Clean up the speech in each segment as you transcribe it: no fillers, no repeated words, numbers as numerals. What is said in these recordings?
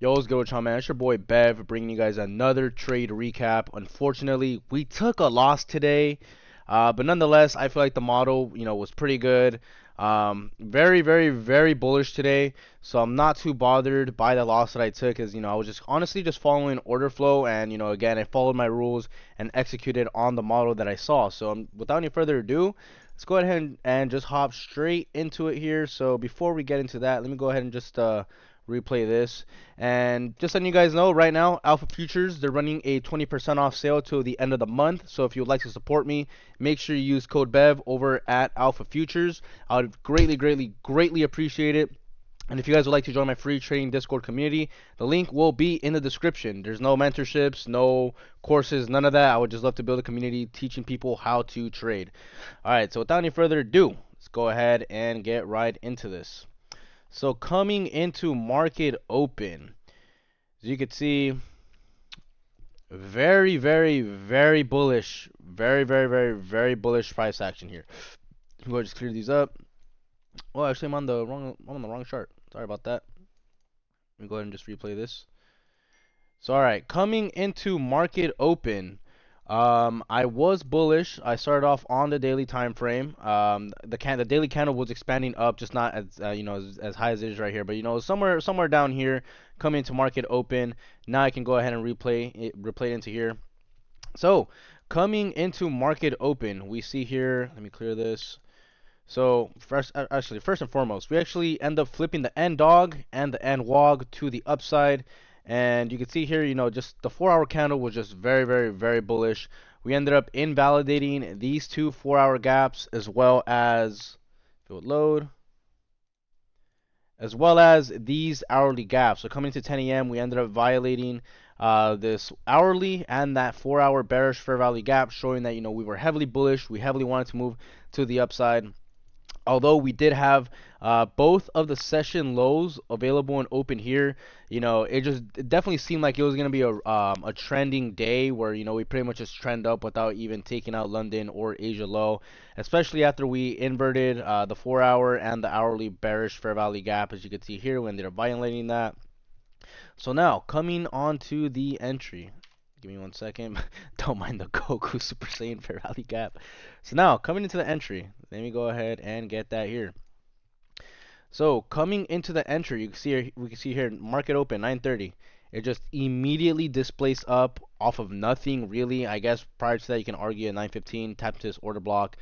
Yo, what's good with y'all, man? It's your boy Bev bringing you guys another trade recap. Unfortunately, we took a loss today, but nonetheless, I feel like the model, was pretty good. Very, very, very bullish today, so I'm not too bothered by the loss that I took, as I was just honestly just following order flow, and again, I followed my rules and executed on the model that I saw. So, without any further ado, let's go ahead and just hop straight into it here. So, before we get into that, let me go ahead and just replay this. And just letting you guys know, right now, Alpha Futures, they're running a 20% off sale till the end of the month. So if you would like to support me, make sure you use code BEV over at Alpha Futures. I would greatly, greatly, greatly appreciate it. And if you guys would like to join my free trading Discord community, the link will be in the description. There's no mentorships, no courses, none of that. I would just love to build a community teaching people how to trade. All right, so without any further ado, let's go ahead and get right into this. So coming into market open, as you can see, very, very, very bullish. Very, very, very, very bullish price action here. I'm going to just clear these up. Oh, actually, I'm on the wrong chart. Sorry about that. Let me go ahead and just replay this. So, all right, coming into market open, I was bullish. I started off on the daily time frame. The daily candle was expanding up, just not as as high as it is right here, but somewhere down here, coming into market open. Now I can go ahead and replay it into here. So coming into market open, we see here. Let me clear this. So first and foremost, we actually end up flipping the N dog and the N wog to the upside, and you can see here, just the 4-hour candle was just very, very, very bullish. We ended up invalidating these two 4-hour gaps as well as, if it would load, as well as these hourly gaps. So coming to 10 a.m., we ended up violating this hourly and that 4-hour bearish fair value gap, showing that we were heavily bullish. We heavily wanted to move to the upside. Although we did have both of the session lows available and open here, it definitely seemed like it was going to be a trending day where, we pretty much just trend up without even taking out London or Asia low, especially after we inverted the 4-hour and the hourly bearish fair value gap. As you can see here, we ended up violating that. So now, coming on to the entry. Give me 1 second. Don't mind the Goku Super Saiyan fair value gap. So now, coming into the entry, let me go ahead and get that here. So coming into the entry, we can see here market open 9:30. It just immediately displaced up off of nothing really. I guess prior to that, you can argue at 9:15 tapped this order block,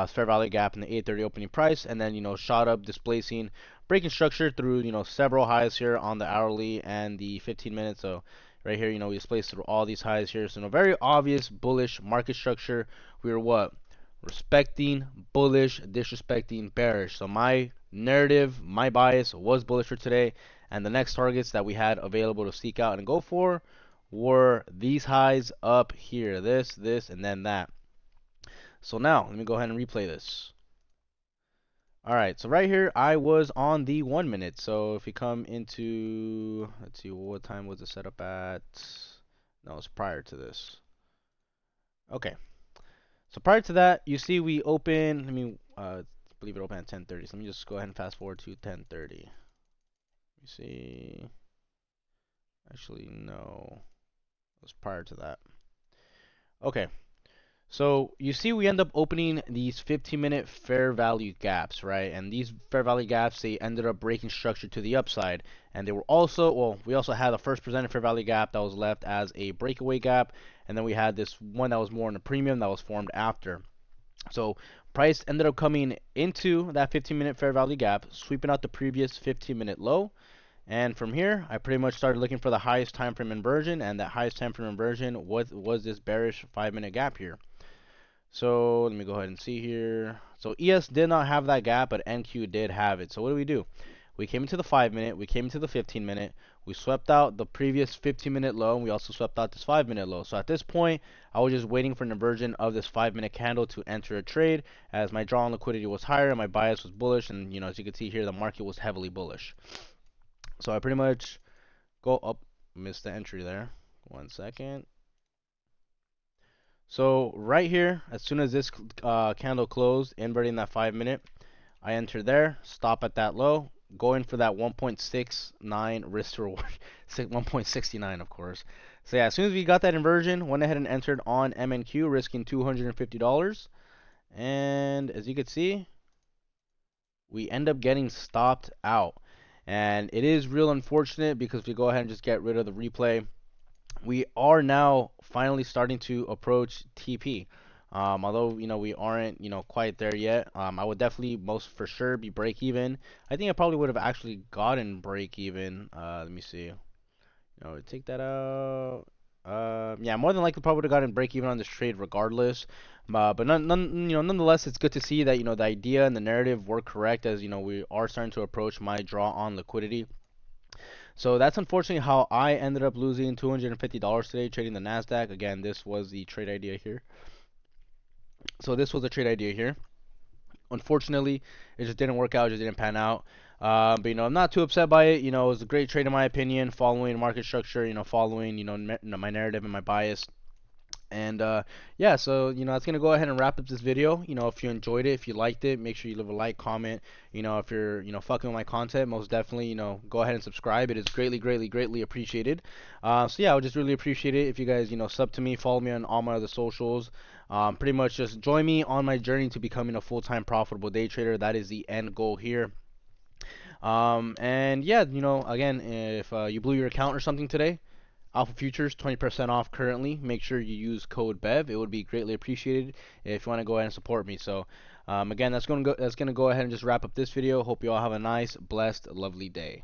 fair value gap in the 8:30 opening price, and then shot up, displacing, breaking structure through several highs here on the hourly and the 15 minutes. So right here, we displaced through all these highs here. So very obvious bullish market structure. We were what? Respecting bullish, disrespecting bearish. So my narrative, my bias was bullish for today, and the next targets that we had available to seek out and go for were these highs up here, this, and then that. So now let me go ahead and replay this. All right, so right here I was on the 1 minute. So if we come into, let's see, what time was it set up at? No, it's prior to this. Okay, so prior to that, you see we open, let me believe it opened at 10:30. So let me just go ahead and fast forward to 10:30. You see, actually no, it was prior to that. Okay, so you see we end up opening these 15-minute fair value gaps, right? And these fair value gaps, they ended up breaking structure to the upside. And they were also, well, we also had the first presented fair value gap that was left as a breakaway gap. And then we had this one that was more in a premium that was formed after. So price ended up coming into that 15-minute fair value gap, sweeping out the previous 15-minute low. And from here, I pretty much started looking for the highest time frame inversion, and that highest time frame inversion was this bearish 5-minute gap here. So let me go ahead and see here. So ES did not have that gap, but NQ did have it. So what do? We came into the 5-minute, we came into the 15-minute, we swept out the previous 15-minute low, and we also swept out this 5-minute low. So at this point, I was just waiting for an inversion of this 5-minute candle to enter a trade, as my draw on liquidity was higher and my bias was bullish, and as you can see here, the market was heavily bullish. So I pretty much go up, missed the entry there. 1 second. So right here, as soon as this candle closed, inverting that 5-minute, I enter there, stop at that low, going for that 1.69 risk to reward, 1.69 of course. So yeah, as soon as we got that inversion, went ahead and entered on MNQ, risking $250. And as you can see, we end up getting stopped out. And it is real unfortunate because if we go ahead and just get rid of the replay, we are now finally starting to approach TP. Although we aren't quite there yet. I would definitely most for sure be break even. I think I probably would have actually gotten break even. Let me see. Take that out. Yeah, more than likely probably would have gotten break even on this trade regardless. But nonetheless, it's good to see that the idea and the narrative were correct as we are starting to approach my draw on liquidity. So that's unfortunately how I ended up losing $250 today trading the Nasdaq. Again, this was the trade idea here. So this was the trade idea here. Unfortunately, it just didn't work out. It just didn't pan out. But I'm not too upset by it. It was a great trade in my opinion, following market structure. Following my narrative and my bias. And yeah, so that's gonna go ahead and wrap up this video. If you enjoyed it, if you liked it, make sure you leave a like, comment. If you're fucking with my content, most definitely go ahead and subscribe. It is greatly, greatly, greatly appreciated. So yeah, I would just really appreciate it if you guys sub to me, follow me on all my other socials. Pretty much just join me on my journey to becoming a full-time profitable day trader. That is the end goal here. And yeah, again, if you blew your account or something today, Alpha Futures 20% off currently. Make sure you use code BEV. It would be greatly appreciated if you want to go ahead and support me. So again, that's gonna go ahead and just wrap up this video. Hope you all have a nice, blessed, lovely day.